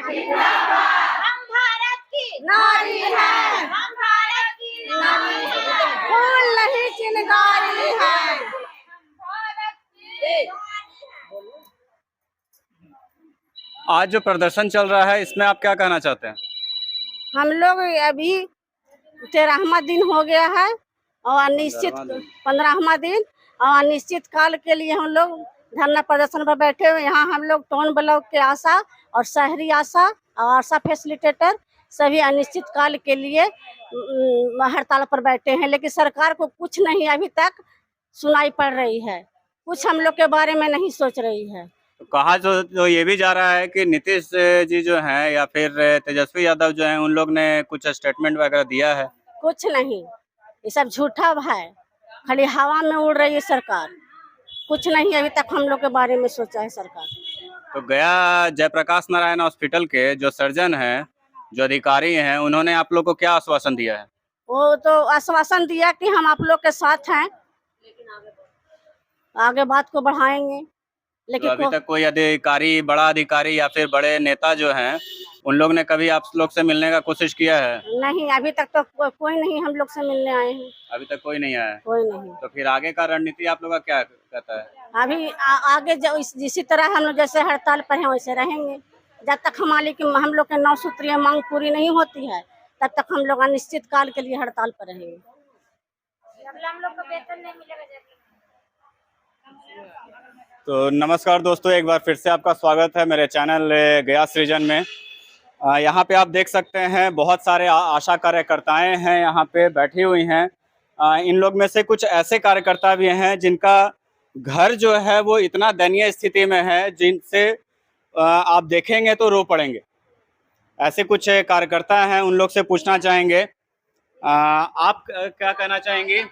हम भारत की नारी है, हम भारत की नारी है, फूल नहीं चिनगारी है, हम भारत की। आज जो प्रदर्शन चल रहा है इसमें आप क्या कहना चाहते हैं? हम लोग अभी 13वां दिन हो गया है और अनिश्चित 15वां दिन और अनिश्चित काल के लिए हम लोग धरना प्रदर्शन पर बैठे हुए। यहाँ हम लोग टाउन ब्लॉक के आशा और शहरी आशा और आशा फैसिलिटेटर सभी अनिश्चित काल के लिए हड़ताल पर बैठे हैं, लेकिन सरकार को कुछ नहीं अभी तक सुनाई पड़ रही है, कुछ हम लोग के बारे में नहीं सोच रही है। तो कहा जो ये भी जा रहा है कि नीतीश जी जो हैं या फिर तेजस्वी यादव जो हैं उन लोग ने कुछ स्टेटमेंट वगैरह दिया है। कुछ नहीं, ये सब झूठा है, खाली हवा में उड़ रही है सरकार, कुछ नहीं अभी तक हम लोग के बारे में सोचा है सरकार। तो गया जयप्रकाश नारायण हॉस्पिटल के जो सर्जन हैं, जो अधिकारी हैं, उन्होंने आप लोग को क्या आश्वासन दिया है? वो तो आश्वासन दिया कि हम आप लोग के साथ हैं, आगे बात को बढ़ाएंगे, तो लेकिन अभी तक कोई अधिकारी, बड़ा अधिकारी या फिर बड़े नेता जो हैं उन लोग ने कभी आप लोग से मिलने का कोशिश किया है? नहीं, अभी तक तो कोई नहीं हम लोग से मिलने आए हैं, अभी तक कोई नहीं आया। कोई नहीं। तो फिर आगे का रणनीति आप लोग का क्या कहता है? अभी आगे जो जिसी तरह हम लोग जैसे हड़ताल पर हैं वैसे रहेंगे, जब तक हम लोग के 9 सूत्रीय मांग पूरी नहीं होती है तब तक हम लोग अनिश्चित काल के लिए हड़ताल पर रहेंगे। हम लोग को वेतन नहीं मिलेगा। तो नमस्कार दोस्तों, एक बार फिर से आपका स्वागत है मेरे चैनल गया सृजन में। यहाँ पे आप देख सकते हैं बहुत सारे आशा कार्यकर्ताएं हैं यहाँ पे बैठी हुई हैं। इन लोग में से कुछ ऐसे कार्यकर्ता भी हैं जिनका घर जो है वो इतना दयनीय स्थिति में है जिनसे आप देखेंगे तो रो पड़ेंगे। ऐसे कुछ कार्यकर्ता हैं, उन लोग से पूछना चाहेंगे। आप क्या कहना चाहेंगे?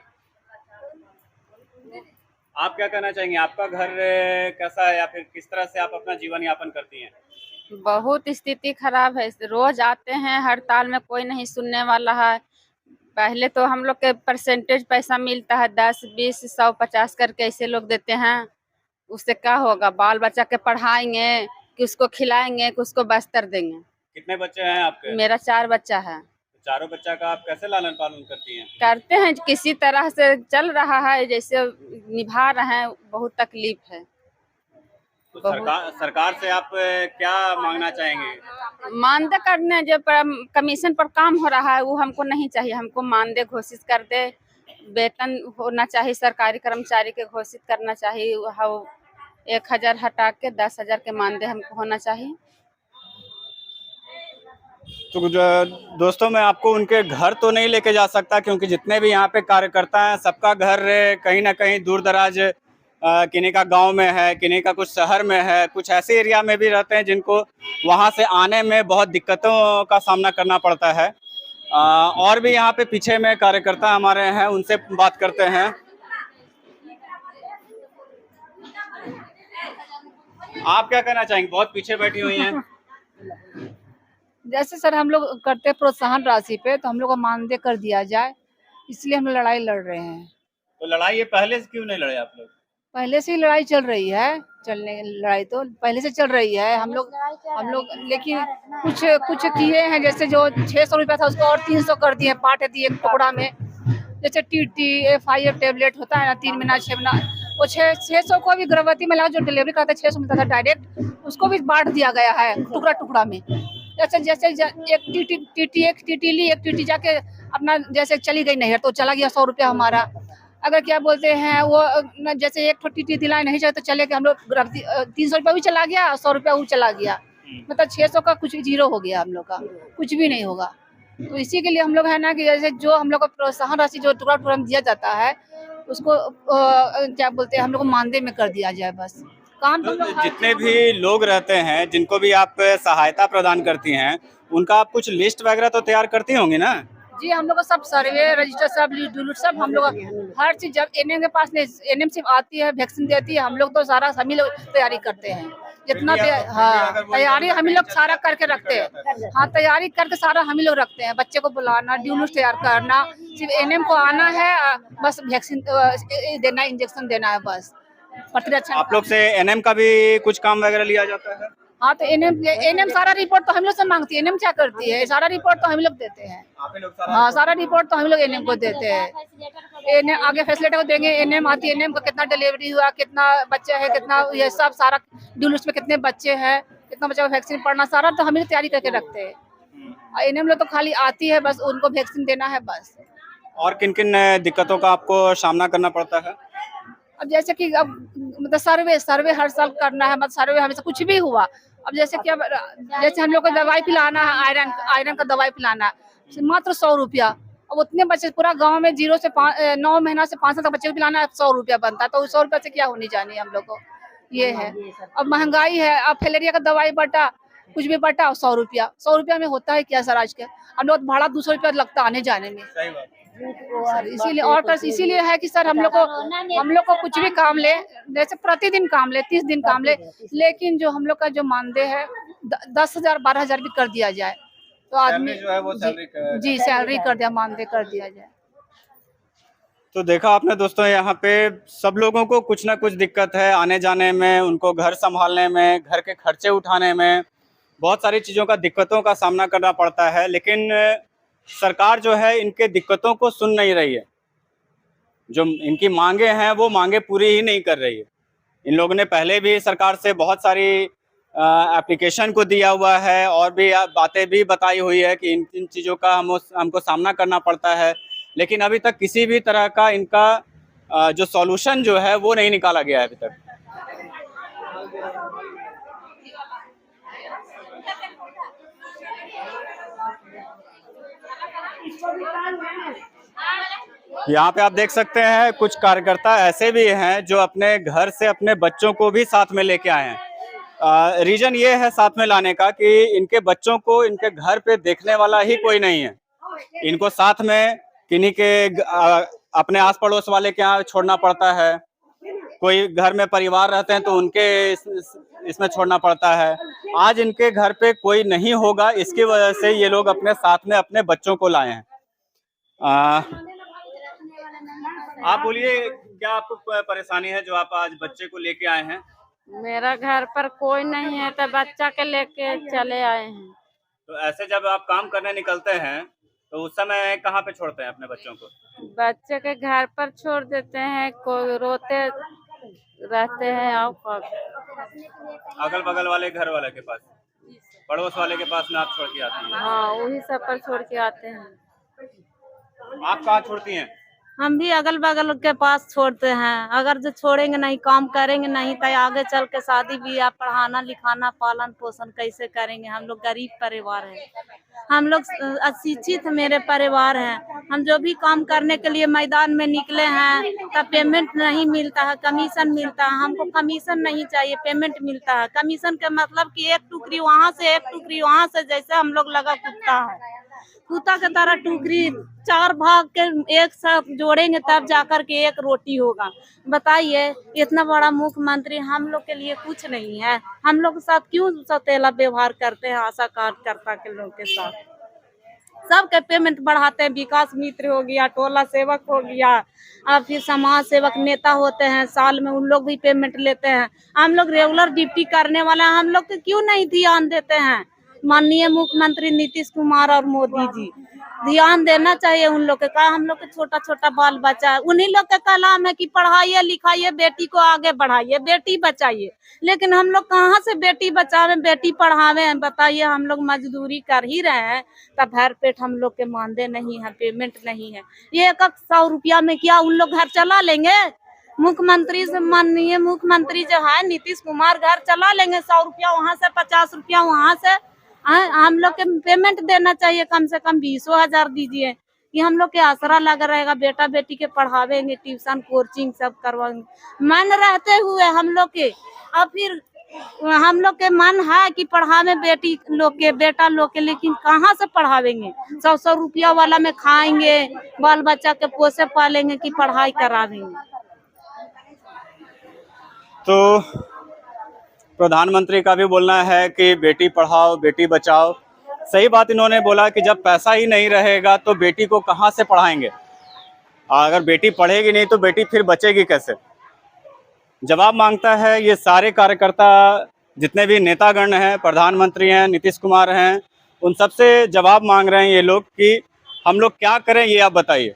आप क्या कहना चाहेंगे? आपका घर कैसा है या फिर किस तरह से आप अपना जीवन यापन करती हैं? बहुत स्थिति खराब है, रोज आते हैं हड़ताल में, कोई नहीं सुनने वाला है। पहले तो हम लोग के परसेंटेज पैसा मिलता है 10, 20, 100, 50 करके ऐसे लोग देते हैं। उससे क्या होगा? बाल बच्चा के पढ़ाएंगे कि उसको खिलाएंगे कि उसको बस्तर देंगे। कितने बच्चे हैं आपके? मेरा 4 बच्चा है। चारों बच्चा का आप कैसे लालन पालन करती हैं? करते हैं, किसी तरह से चल रहा है, जैसे निभा रहे हैं। बहुत तकलीफ है। तो सरकार से आप क्या मांगना चाहेंगे? मानदेय करने जो कमीशन पर काम हो रहा है वो हमको नहीं चाहिए, हमको मानदेय घोषित कर दे। वेतन होना चाहिए, सरकारी कर्मचारी के घोषित करना चाहिए। 1000 हटा के 10,000 के मानदेय हमको होना चाहिए। तो दोस्तों, मैं आपको उनके घर तो नहीं लेके जा सकता क्योंकि जितने भी यहाँ पे कार्यकर्ता हैं सबका घर कहीं ना कहीं दूर दराज, किन्हीं का गांव में है, किन्हीं का कुछ शहर में है, कुछ ऐसे एरिया में भी रहते हैं जिनको वहां से आने में बहुत दिक्कतों का सामना करना पड़ता है। और भी यहाँ पे पीछे में कार्यकर्ता हमारे हैं, उनसे बात करते हैं। आप क्या कहना चाहेंगे? बहुत पीछे बैठी हुई हैं। जैसे सर हम लोग करते प्रोत्साहन राशि पे, तो हम लोग को मानदेय कर दिया जाए, इसलिए हम लड़ाई लड़ रहे हैं। तो लड़ाई ये पहले से क्यों नहीं लड़े आप लोग? पहले से ही लड़ाई चल रही है, लड़ाई तो पहले से चल रही है। हम लोग लेकिन कुछ किए हैं, जैसे जो 600 रुपया था उसको और 300 कर दिए, बांट दिए एक टुकड़ा में। जैसे TT FIF टेबलेट होता है ना, 3 महीना 6 महीना, वो 600 को भी गर्भवती महिला जो डिलीवरी करता है 600 मिलता था डायरेक्ट, उसको भी बांट दिया गया है टुकड़ा में। जैसे एक TT ली, एक TT जाके अपना जैसे चली गई नहर तो चला गया 100 रुपया हमारा। अगर क्या बोलते हैं वो जैसे एक TT दिलाए नहीं जाए तो चले गए हम लोग, 300 रुपया भी चला गया, 100 रुपया वो चला गया, मतलब 600 का कुछ जीरो हो गया, हम लोग का कुछ भी नहीं होगा। तो इसी के लिए हम लोग है ना कि जैसे जो हम लोग को प्रोत्साहन राशि जो टुकड़ा दिया जाता है उसको क्या बोलते हैं हम लोग को मानदेय में कर दिया जाए बस। काम तो जितने भी लोग रहते हैं जिनको भी आप सहायता प्रदान करती हैं उनका आप कुछ लिस्ट वगैरह तो तैयार करती होंगी ना? जी, हम लोग का सब सर्वे रजिस्टर सब हम लोग हर चीज, जब NM के पास NM सिर्फ आती है, वैक्सीन देती है, हम लोग तो सारा हम लोग तैयारी करते हैं। जितना तैयारी हम लोग सारा करके रखते हैं। हाँ, तैयारी करके सारा हम लोग रखते हैं। बच्चे को बुलाना, ड्यूनूस तैयार करना, सिर्फ NM को आना है, बस वैक्सीन देना, इंजेक्शन देना है बस। आप लोग से NM का भी कुछ काम वगैरह लिया जाता है? हाँ तो एनएम सारा रिपोर्ट तो हम लोग से मांगती है। एनएम क्या करती है? सारा रिपोर्ट तो हम लोग देते हैं। आप ही लोग सारा हाँ सारा रिपोर्ट तो हम लोग एनएम को देते हैं। एनएम आगे फैसिलिटी को देंगे। एनएम आती है, एनएम का कितना डिलीवरी हुआ, कितना बच्चे है, कितना ये सब सारा ड्यू लिस्ट में कितने बच्चे हैं, कितना बच्चा को वैक्सीन पड़ना, सारा तो हम ही तैयारी करके रखते हैं। एनएम लोग तो खाली आती है, बस उनको वैक्सीन देना है बस। और किन किन दिक्कतों का आपको सामना करना पड़ता है? अब जैसे कि अब मतलब सर्वे हर साल करना है, मतलब सर्वे हमेशा कुछ भी हुआ। अब जैसे कि अब जैसे हम लोग को दवाई पिलाना है, आयरन का दवाई पिलाना है, मात्र 100 रुपया। अब उतने बच्चे पूरा गांव में 0 से 9 महीना से 5 साल तक बच्चे को पिलाना है, 100 रुपया बनता है। तो 100 रुपया से क्या होनी जानी हम लोग को, ये है। अब महंगाई है, अब फैलेरिया का दवाई बटा, कुछ भी बटा, 100 रुपया। 100 रुपया में होता है क्या सर आज के? हम लोग भाड़ा 200 रुपया लगता आने जाने में सर। इसीलिए और तो इसीलिए है कि सर हम लोग को कुछ भी काम ले, जैसे प्रतिदिन काम ले, 30 दिन काम ले, लेकिन जो हम लोग का जो मानदेय है 10,000 12,000 भी कर दिया जाए तो आदमी जो है वो जी सैलरी कर दिया, मानदेय कर दिया जाए। तो देखा आपने दोस्तों, यहाँ पे सब लोगों को कुछ ना कुछ दिक्कत है आने जाने में, उनको घर संभालने में, घर के खर्चे उठाने में, बहुत सारी चीज़ों का दिक्कतों का सामना करना पड़ता है। लेकिन सरकार जो है इनके दिक्कतों को सुन नहीं रही है। जो इनकी मांगे हैं वो मांगे पूरी ही नहीं कर रही है। इन लोगों ने पहले भी सरकार से बहुत सारी एप्लीकेशन को दिया हुआ है और भी बातें भी बताई हुई है कि इन चीज़ों का हमको सामना करना पड़ता है, लेकिन अभी तक किसी भी तरह का इनका जो सॉल्यूशन जो है वो नहीं निकाला गया है अभी तक। यहाँ पे आप देख सकते हैं कुछ कार्यकर्ता ऐसे भी हैं जो अपने घर से अपने बच्चों को भी साथ में लेके आए हैं। रीजन ये है साथ में लाने का कि इनके बच्चों को इनके घर पे देखने वाला ही कोई नहीं है। इनको साथ में किन्हीं के अपने आस पड़ोस वाले के यहाँ छोड़ना पड़ता है, कोई घर में परिवार रहते हैं तो उनके इसमें छोड़ना पड़ता है। आज इनके घर पे कोई नहीं होगा, इसकी वजह से ये लोग अपने साथ में अपने बच्चों को लाए हैं। आप बोलिए, क्या आपको परेशानी है जो आप आज बच्चे को लेके आए हैं? मेरा घर पर कोई नहीं है तो बच्चा के लेके चले आए हैं। तो ऐसे जब आप काम करने निकलते हैं तो उस समय कहाँ पे छोड़ते हैं अपने बच्चों को? बच्चे के घर पर छोड़ देते हैं, कोई रोते रहते हैं। और अगल बगल वाले घर वाले के पास, पड़ोस वाले के पास में आप छोड़ के आती हैं? हाँ, वही सब पर छोड़ के आते हैं। आप कहाँ छोड़ती हैं? हम भी अगल बगल के पास छोड़ते हैं। अगर जो छोड़ेंगे नहीं, काम करेंगे नहीं तो आगे चल के शादी ब्याह, पढ़ाना लिखाना, पालन पोषण कैसे करेंगे? हम लोग गरीब परिवार हैं, हम लोग अशिक्षित मेरे परिवार हैं। हम जो भी काम करने के लिए मैदान में निकले हैं तब पेमेंट नहीं मिलता है, कमीशन मिलता है। हमको कमीशन नहीं चाहिए, पेमेंट मिलता है। कमीशन का मतलब कि एक टुकड़ी वहाँ से एक टुकड़ी वहाँ से, जैसे हम लोग लगा कुत्ता है, कुत्ता के तरह टुकड़ी 4 भाग के एक साथ जोड़ेंगे तब जाकर के एक रोटी होगा। बताइए, इतना बड़ा मुख्यमंत्री हम लोग के लिए कुछ नहीं है। हम लोग के साथ क्यों सौतेला व्यवहार करते हैं? आशा कार्यकर्ता के लोग के साथ सबके पेमेंट बढ़ाते हैं। विकास मित्र हो गया, टोला सेवक हो गया, और फिर समाज सेवक नेता होते हैं, साल में उन लोग भी पेमेंट लेते हैं। हम लोग रेगुलर ड्यूटी करने वाले हैं, हम लोग को क्यों नहीं ध्यान देते हैं? माननीय मुख्यमंत्री नीतीश कुमार और मोदी जी, ध्यान देना चाहिए उन लोग का। हम लोग के छोटा छोटा बाल बच्चा, उन्हीं लोग का कलाम है कि पढ़ाइए लिखाइए, बेटी को आगे बढ़ाइए, बेटी बचाइए। लेकिन हम लोग कहाँ से बेटी बचावे, बेटी पढ़ावे हैं? बताइए, हम लोग मजदूरी कर ही रहे हैं तब भर पेट हम लोग के मानदेय नहीं है, पेमेंट नहीं है। ये 100 रुपया में क्या उन लोग घर चला लेंगे? मुख्यमंत्री से, माननीय मुख्यमंत्री जो है नीतीश कुमार, घर चला लेंगे। 100 रुपया वहाँ से, 50 रुपया वहाँ से। हम लोग के पेमेंट देना चाहिए, कम से कम 20,000 दीजिए कि हम लोग के आसरा लगा रहेगा, बेटा बेटी के पढ़ावेंगे, ट्यूशन कोचिंग सब करवाएंगे। मन रहते हुए हम लोग के, और फिर हम लोग के मन है कि पढ़ावे बेटी लोग के, बेटा लोग के, लेकिन कहाँ से पढ़ावेंगे? 100 रुपया वाला में खाएंगे, बाल बच्चा के पोसे पालेंगे कि पढ़ाई करावेंगे? तो प्रधानमंत्री का भी बोलना है कि बेटी पढ़ाओ बेटी बचाओ। सही बात इन्होंने बोला कि जब पैसा ही नहीं रहेगा तो बेटी को कहाँ से पढ़ाएंगे? अगर बेटी पढ़ेगी नहीं तो बेटी फिर बचेगी कैसे? जवाब मांगता है ये सारे कार्यकर्ता जितने भी नेतागण हैं, प्रधानमंत्री हैं, नीतीश कुमार हैं, उन सब से जवाब मांग रहे हैं ये लोग कि हम लोग क्या करें, ये आप बताइए।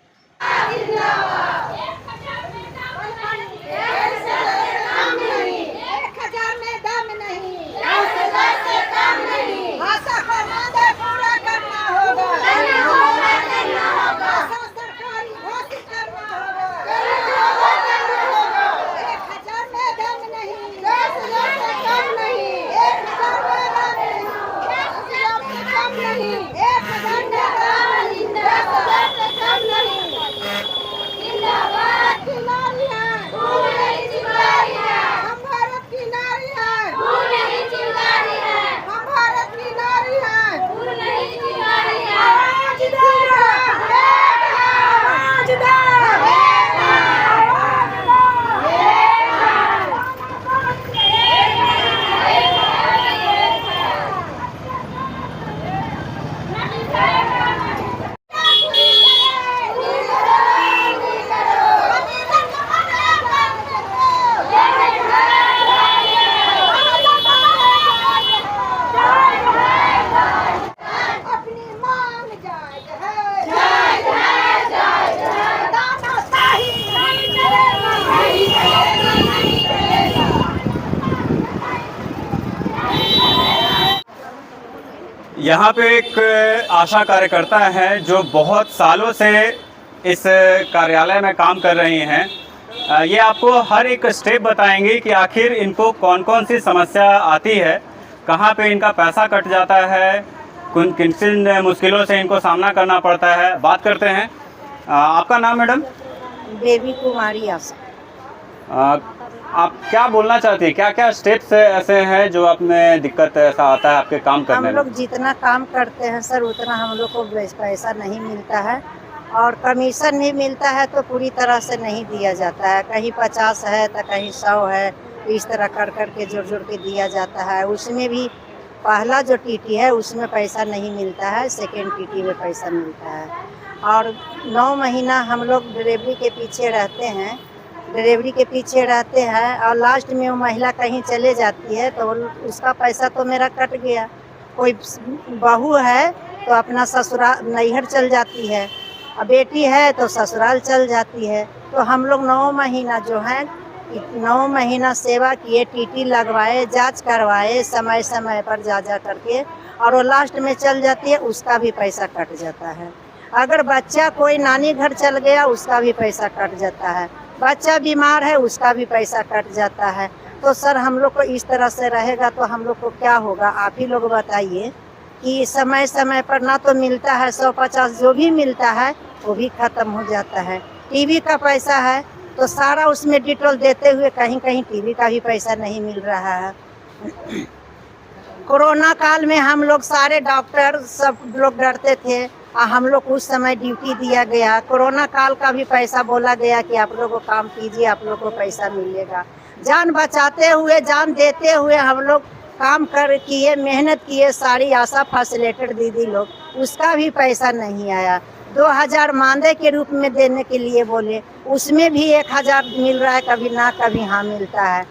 यहाँ पे एक आशा कार्यकर्ता है जो बहुत सालों से इस कार्यालय में काम कर रही हैं। ये आपको हर एक स्टेप बताएंगी कि आखिर इनको कौन कौन सी समस्या आती है, कहाँ पे इनका पैसा कट जाता है, किन किन मुश्किलों से इनको सामना करना पड़ता है। बात करते हैं। आपका नाम मैडम? बेबी कुमारी आशा। आप क्या बोलना चाहती हैं? क्या क्या स्टेप्स ऐसे हैं जो आप में दिक्कत ऐसा आता है आपके काम करने में? हम लोग जितना काम करते हैं सर उतना हम लोग को पैसा नहीं मिलता है, और कमीशन भी मिलता है तो पूरी तरह से नहीं दिया जाता है। कहीं 50 है तो कहीं 100 है, इस तरह कर के जोड़ के दिया जाता है। उसमें भी पहला जो टीटी है उसमें पैसा नहीं मिलता है, सेकेंड टीटी में पैसा मिलता है। और 9 महीना हम लोग डिलीवरी के पीछे रहते हैं, और लास्ट में वो महिला कहीं चले जाती है तो उसका पैसा तो मेरा कट गया। कोई बहू है तो अपना ससुराल नैहर चल जाती है, और बेटी है तो ससुराल चल जाती है। तो हम लोग 9 महीना जो है 9 महीना सेवा किए, टीटी लगवाए, जांच करवाए समय समय पर जा करके, और वो लास्ट में चल जाती है, उसका भी पैसा कट जाता है। अगर बच्चा कोई नानी घर चल गया उसका भी पैसा कट जाता है, बच्चा बीमार है उसका भी पैसा कट जाता है। तो सर हम लोग को इस तरह से रहेगा तो हम लोग को क्या होगा, आप ही लोग बताइए। कि समय समय पर ना तो मिलता है, 150 जो भी मिलता है वो भी ख़त्म हो जाता है। टीवी का पैसा है तो सारा उसमें डिटेल देते हुए कहीं कहीं टीवी का भी पैसा नहीं मिल रहा है। कोरोना काल में हम लोग सारे डॉक्टर सब लोग डरते थे, हम लोग उस समय ड्यूटी दिया गया। कोरोना काल का भी पैसा बोला गया कि आप लोग को काम कीजिए, आप लोग को पैसा मिलेगा। जान बचाते हुए, जान देते हुए हम लोग काम किए, मेहनत किए। सारी आशा फैसिलिटेटर दीदी लोग, उसका भी पैसा नहीं आया। 2000 मानदेय के रूप में देने के लिए बोले, उसमें भी 1000 मिल रहा है, कभी ना कभी हाँ मिलता है।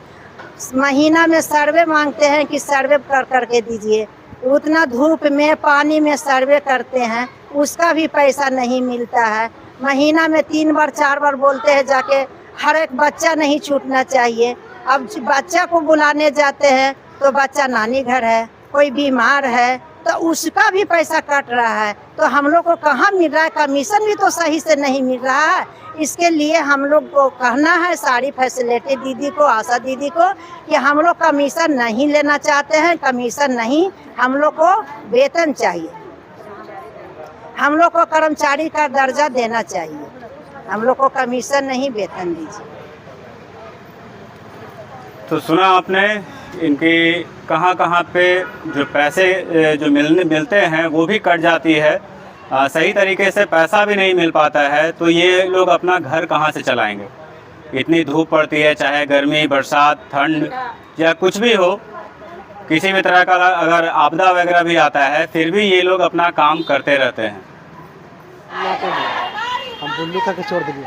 महीना में सर्वे मांगते हैं कि सर्वे कर के दीजिए, उतना धूप में पानी में सर्वे करते हैं, उसका भी पैसा नहीं मिलता है। महीना में 3 बार 4 बार बोलते हैं जाके, हर एक बच्चा नहीं छूटना चाहिए। अब बच्चा को बुलाने जाते हैं तो बच्चा नानी घर है, कोई बीमार है, तो उसका भी पैसा कट रहा है। तो हम लोग को कहाँ मिल रहा है, कमीशन भी तो सही से नहीं मिल रहा है। इसके लिए हम लोग को कहना है सारी फैसिलिटी दीदी को, आशा दीदी को, कि हम लोग कमीशन नहीं लेना चाहते हैं। कमीशन नहीं, हम लोग को वेतन चाहिए, हम लोग को कर्मचारी का दर्जा देना चाहिए। हम लोग को कमीशन नहीं, वेतन दीजिए। तो सुना आपने इनकी कहाँ पे जो पैसे जो मिलते हैं वो भी कट जाती है, सही तरीके से पैसा भी नहीं मिल पाता है। तो ये लोग अपना घर कहाँ से चलाएंगे? इतनी धूप पड़ती है, चाहे गर्मी, बरसात, ठंड या कुछ भी हो, किसी भी तरह का अगर आपदा वगैरह भी आता है, फिर भी ये लोग अपना काम करते रहते हैं। हम बुल्लू का छोड़ दिए।